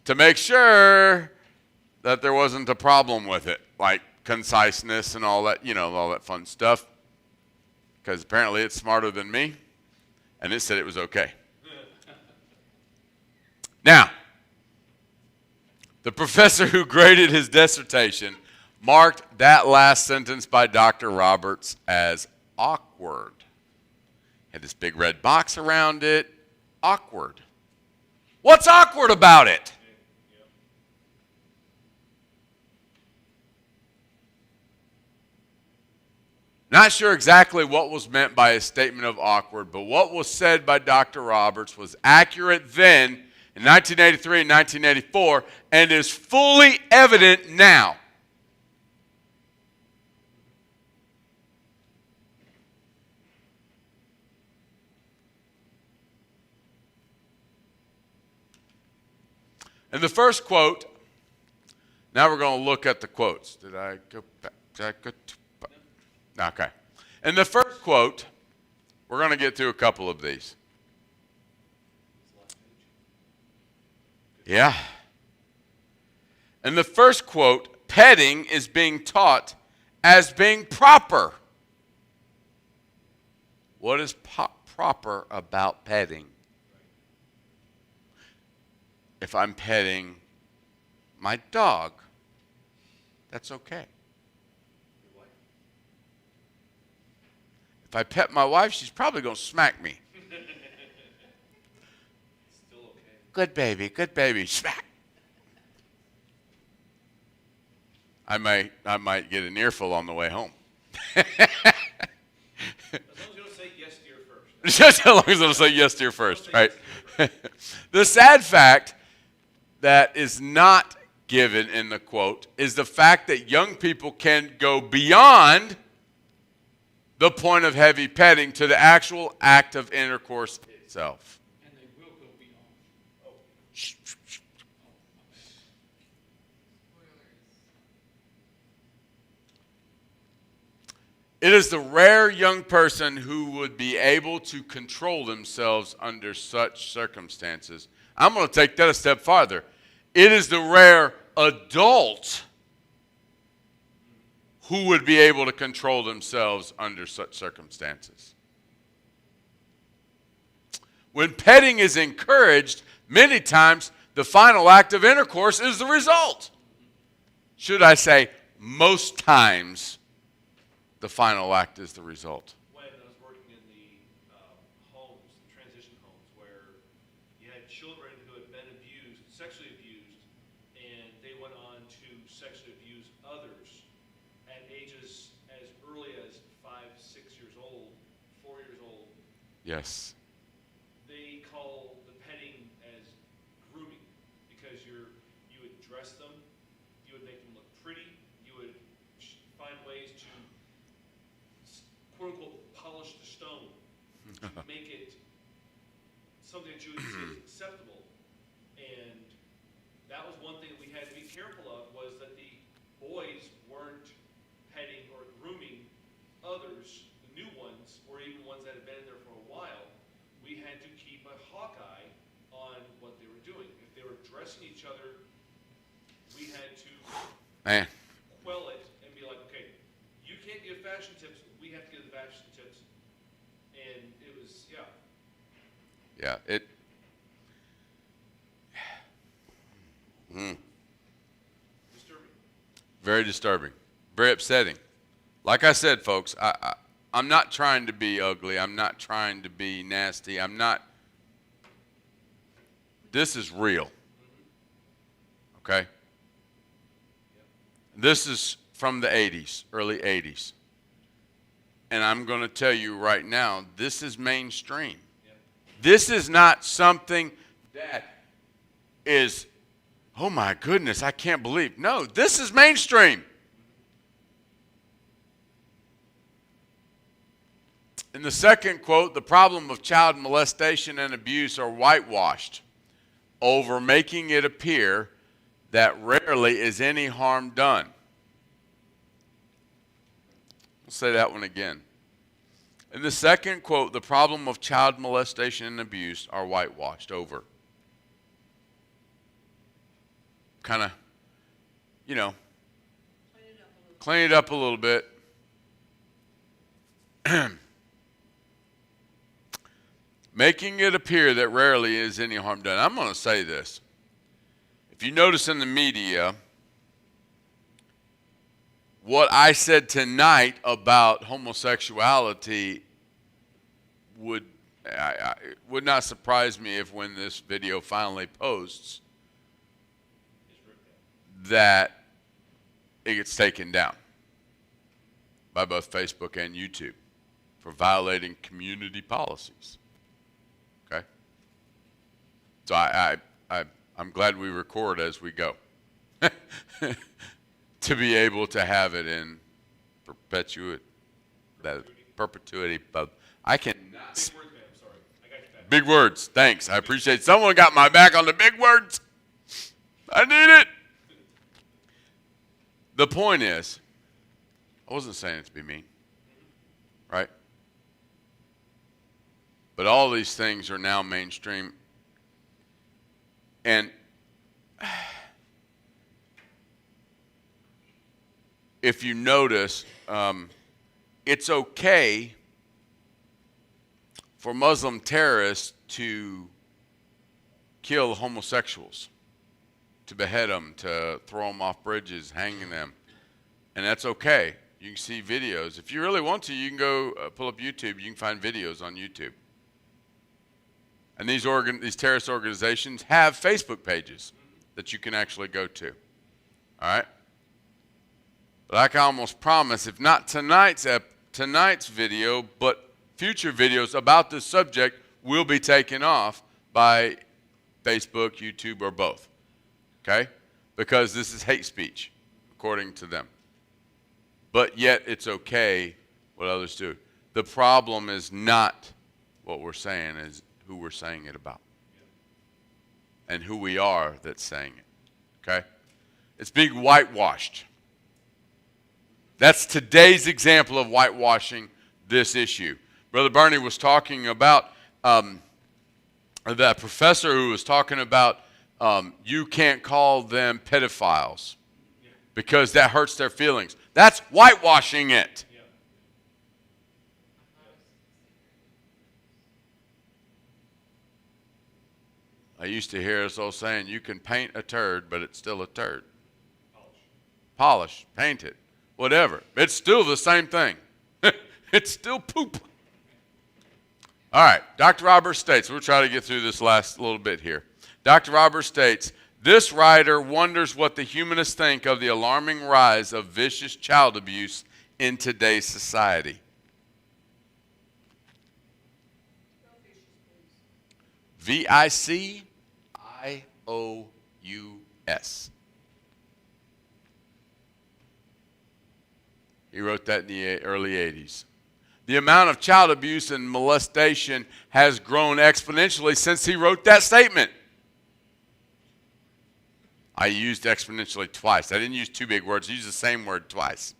to make sure that there wasn't a problem with it, like conciseness and all that, all that fun stuff. Because apparently it's smarter than me, and it said it was okay. Now, the professor who graded his dissertation marked that last sentence by Dr. Roberts as awkward. Had this big red box around it. Awkward. What's awkward about it? Not sure exactly what was meant by his statement of awkward, but what was said by Dr. Roberts was accurate then in 1983 and 1984 and is fully evident now. In the first quote, now we're going to look at the quotes. Did I go back? Did I go too back? Okay. In the first quote, we're going to get through a couple of these. Yeah. In the first quote, petting is being taught as being proper. What is proper about petting? If I'm petting my dog, that's okay. If I pet my wife, she's probably going to smack me. Still okay. Good baby, smack. I might get an earful on the way home. As long as you don't say yes, dear, first. Just as long as I don't say yes, dear, first, right? The sad fact that is not given in the quote is the fact that young people can go beyond the point of heavy petting to the actual act of intercourse itself. And they will go beyond. It is the rare young person who would be able to control themselves under such circumstances. I'm going to take that a step farther. It is the rare adult who would be able to control themselves under such circumstances. When petting is encouraged, many times the final act of intercourse is the result. Should I say, most times the final act is the result. When I was working in the homes, the transition homes, where you had children who had been abused, sexually abused, and they went on to sexually abuse others at ages as early as 5, 6 years old, 4 years old. Yes. They call the petting as grooming because you would dress them, you would make them look pretty, you would find ways to quote unquote polish the stone to make it something that you would see as acceptable. And that was one thing we had to be careful of, was that the boys weren't petting or grooming others, the new ones, or even ones that had been in there for a while. We had to keep a hawk eye on what they were doing. If they were dressing each other, we had to Man. quell it and be like, okay, you can't give fashion tips, we have to give the fashion tips. And it was, yeah. Yeah, it. Disturbing. Very disturbing. Very upsetting. Like I said, folks, I'm not trying to be ugly. I'm not trying to be nasty. I'm not. This is real. Okay? This is from the 80s, early 80s. And I'm going to tell you right now, this is mainstream. This is not something that is, oh my goodness, I can't believe. No, this is mainstream. In the second quote, the problem of child molestation and abuse are whitewashed over making it appear that rarely is any harm done. I'll say that one again. In the second quote, the problem of child molestation and abuse are whitewashed over. Kind of, clean it up a little bit. Making it appear that rarely is any harm done. I'm going to say this. If you notice in the media, what I said tonight about homosexuality would not surprise me if when this video finally posts that it gets taken down by both Facebook and YouTube for violating community policies. Okay? So I'm glad we record as we go. To be able to have it in perpetuity. But I can. Big words, man, I'm sorry. I got you back. Big words. Thanks. I appreciate it. Someone got my back on the big words. I need it. The point is, I wasn't saying it to be mean. Right? But all these things are now mainstream. And if you notice, it's okay for Muslim terrorists to kill homosexuals, to behead them, to throw them off bridges, hanging them. And that's okay. You can see videos. If you really want to, you can go pull up YouTube. You can find videos on YouTube. And these terrorist organizations have Facebook pages that you can actually go to. All right? But I can almost promise, if not tonight's video, but future videos about this subject will be taken off by Facebook, YouTube, or both. Okay? Because this is hate speech, according to them. But yet it's okay what others do. The problem is not what we're saying, is who we're saying it about. And who we are that's saying it. Okay? It's being whitewashed. That's today's example of whitewashing this issue. Brother Bernie was talking about that professor who was talking about you can't call them pedophiles because that hurts their feelings. That's whitewashing it. I used to hear this old saying, you can paint a turd, but it's still a turd. Polish, paint it, whatever. It's still the same thing. It's still poop. All right, Dr. Roberts states, we'll try to get through this last little bit here. Dr. Roberts states, this writer wonders what the humanists think of the alarming rise of vicious child abuse in today's society. Vicious. He wrote that in the early 80s. The amount of child abuse and molestation has grown exponentially since he wrote that statement. I used exponentially twice. I didn't use two big words. I used the same word twice.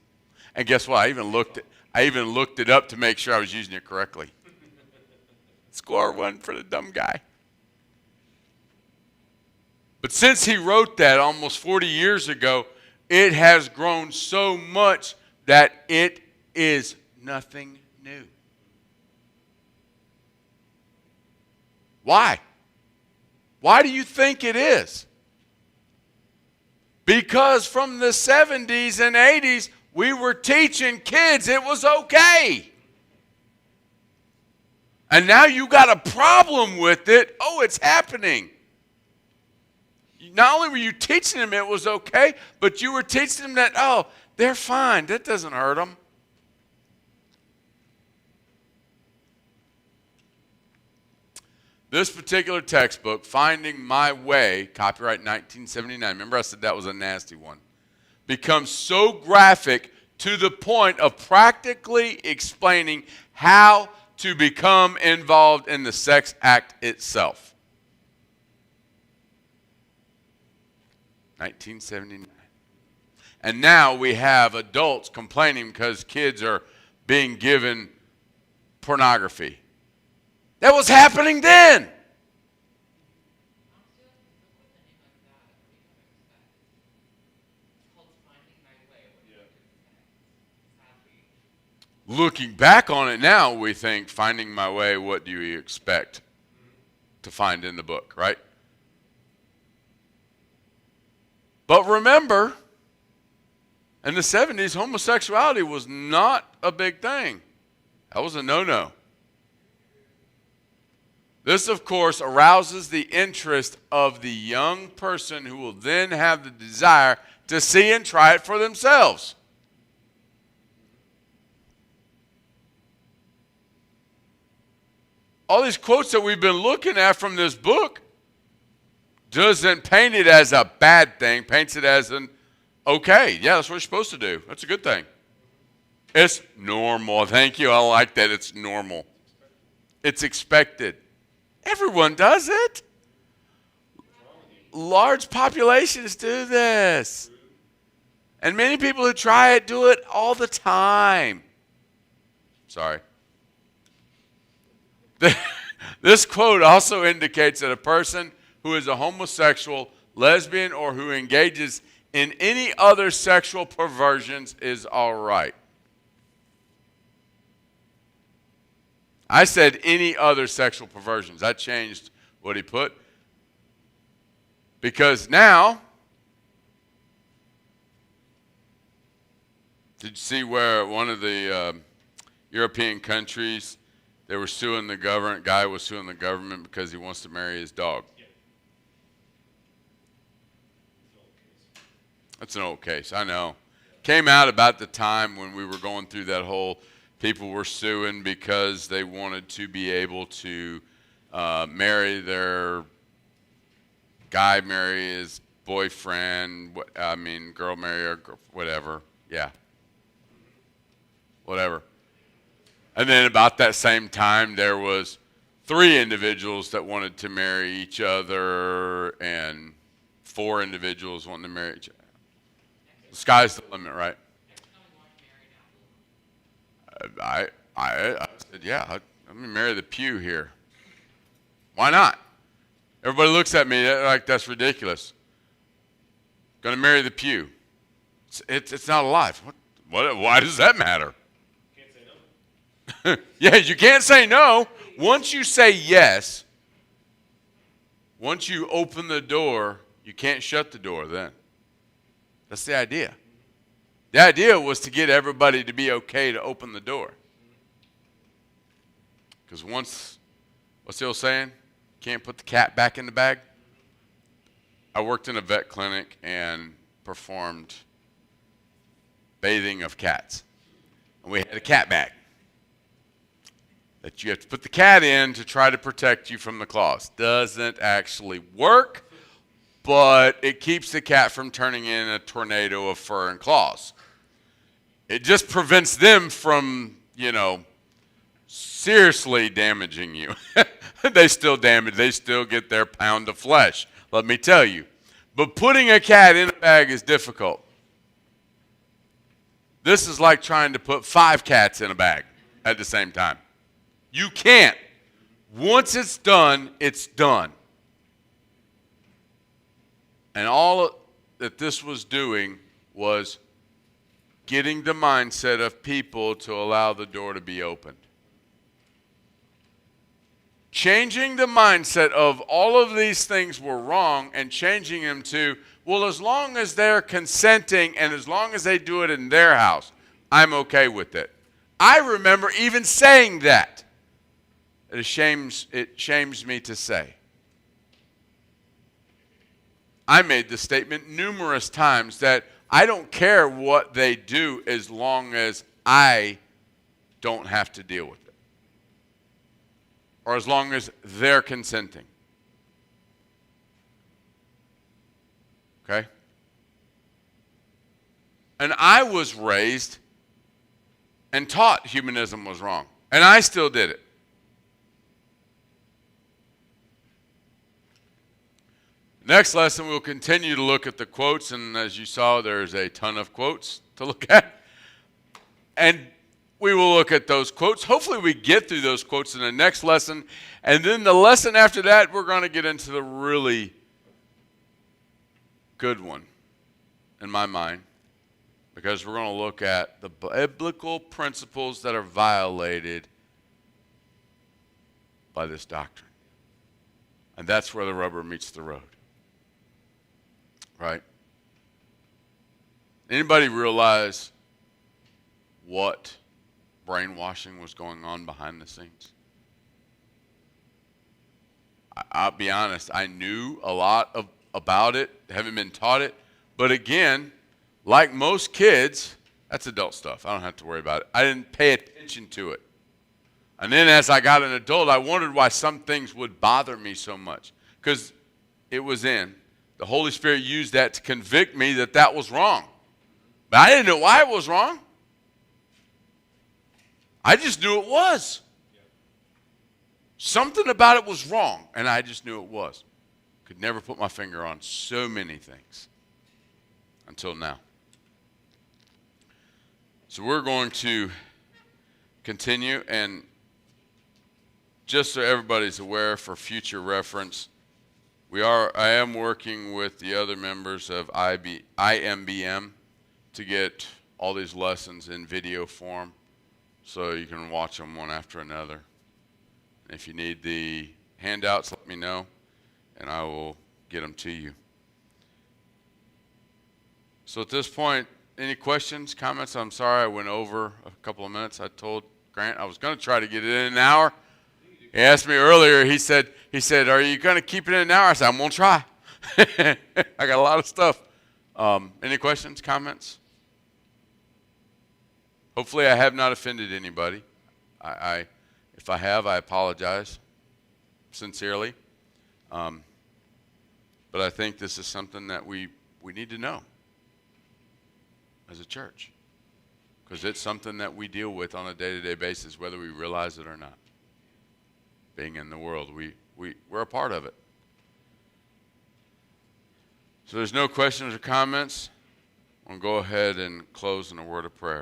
And guess what? I even looked it up to make sure I was using it correctly. Score one for the dumb guy. But since he wrote that almost 40 years ago, it has grown so much that it is nothing new. Why? Why do you think it is? Because from the 70s and 80s, we were teaching kids it was okay. And now you got a problem with it. Oh, it's happening. Not only were you teaching them it was okay, but you were teaching them that, oh, they're fine. That doesn't hurt them. This particular textbook, Finding My Way, copyright 1979, remember I said that was a nasty one, becomes so graphic to the point of practically explaining how to become involved in the sex act itself. 1979. And now we have adults complaining because kids are being given pornography. That was happening then. Looking back on it now, we think, finding my way, what do you expect to find in the book, right? But remember, in the 70s, homosexuality was not a big thing. That was a no-no. This, of course, arouses the interest of the young person who will then have the desire to see and try it for themselves. All these quotes that we've been looking at from this book doesn't paint it as a bad thing, paints it as an okay. Yeah, that's what you're supposed to do. That's a good thing. It's normal. Thank you. I like that. It's normal. It's expected. Everyone does it. Large populations do this. And many people who try it do it all the time. Sorry. This quote also indicates that a person who is a homosexual, lesbian, or who engages in any other sexual perversions is all right. I said any other sexual perversions. I changed what he put. Because now, did you see where one of the European countries, they were suing the government, guy was suing the government because he wants to marry his dog? Yeah. That's an old case, I know. Came out about the time when we were going through that whole, people were suing because they wanted to be able to marry their guy, marry his boyfriend, girl marry her, whatever, yeah. Whatever. And then about that same time, there was 3 individuals that wanted to marry each other and 4 individuals wanting to marry each other. The sky's the limit, right? I said, yeah, let me marry the pew here. Why not? Everybody looks at me like that's ridiculous. Going to marry the pew. It's not alive. What? Why does that matter? Can't say no. Yeah, you can't say no. Once you say yes, once you open the door, you can't shut the door then. That's the idea. The idea was to get everybody to be okay to open the door. Because once, what's the old saying? Can't put the cat back in the bag. I worked in a vet clinic and performed bathing of cats. And we had a cat bag that you have to put the cat in to try to protect you from the claws. Doesn't actually work, but it keeps the cat from turning in a tornado of fur and claws. It just prevents them from, seriously damaging you. They still damage. They still get their pound of flesh, let me tell you. But putting a cat in a bag is difficult. This is like trying to put 5 cats in a bag at the same time. You can't. Once it's done, it's done. And all that this was doing was getting the mindset of people to allow the door to be opened. Changing the mindset of all of these things were wrong and changing them to, well, as long as they're consenting and as long as they do it in their house, I'm okay with it. I remember even saying that. It shames me to say. I made the statement numerous times that I don't care what they do as long as I don't have to deal with it. Or as long as they're consenting. Okay? And I was raised and taught humanism was wrong. And I still did it. Next lesson, we'll continue to look at the quotes. And as you saw, there's a ton of quotes to look at. And we will look at those quotes. Hopefully we get through those quotes in the next lesson. And then the lesson after that, we're going to get into the really good one, in my mind, because we're going to look at the biblical principles that are violated by this doctrine. And that's where the rubber meets the road. Right? Anybody realize what brainwashing was going on behind the scenes? I'll be honest, I knew a lot about it, haven't been taught it, but again, like most kids, that's adult stuff. I don't have to worry about it. I didn't pay attention to it. And then as I got an adult, I wondered why some things would bother me so much, because it was in. The Holy Spirit used that to convict me that that was wrong. But I didn't know why it was wrong. I just knew it was. Something about it was wrong, and I just knew it was. Could never put my finger on so many things until now. So we're going to continue, and just so everybody's aware for future reference, I am working with the other members of IMBM to get all these lessons in video form so you can watch them one after another. If you need the handouts, let me know, and I will get them to you. So at this point, any questions, comments? I'm sorry I went over a couple of minutes. I told Grant I was going to try to get it in an hour. He asked me earlier, he said, are you going to keep it in an hour? I said, I'm going to try. I got a lot of stuff. Any questions, comments? Hopefully I have not offended anybody. If I have, I apologize sincerely. But I think this is something that we need to know as a church, because it's something that we deal with on a day-to-day basis, whether we realize it or not. Being in the world, we're a part of it. So there's no questions or comments. I'll go ahead and close in a word of prayer.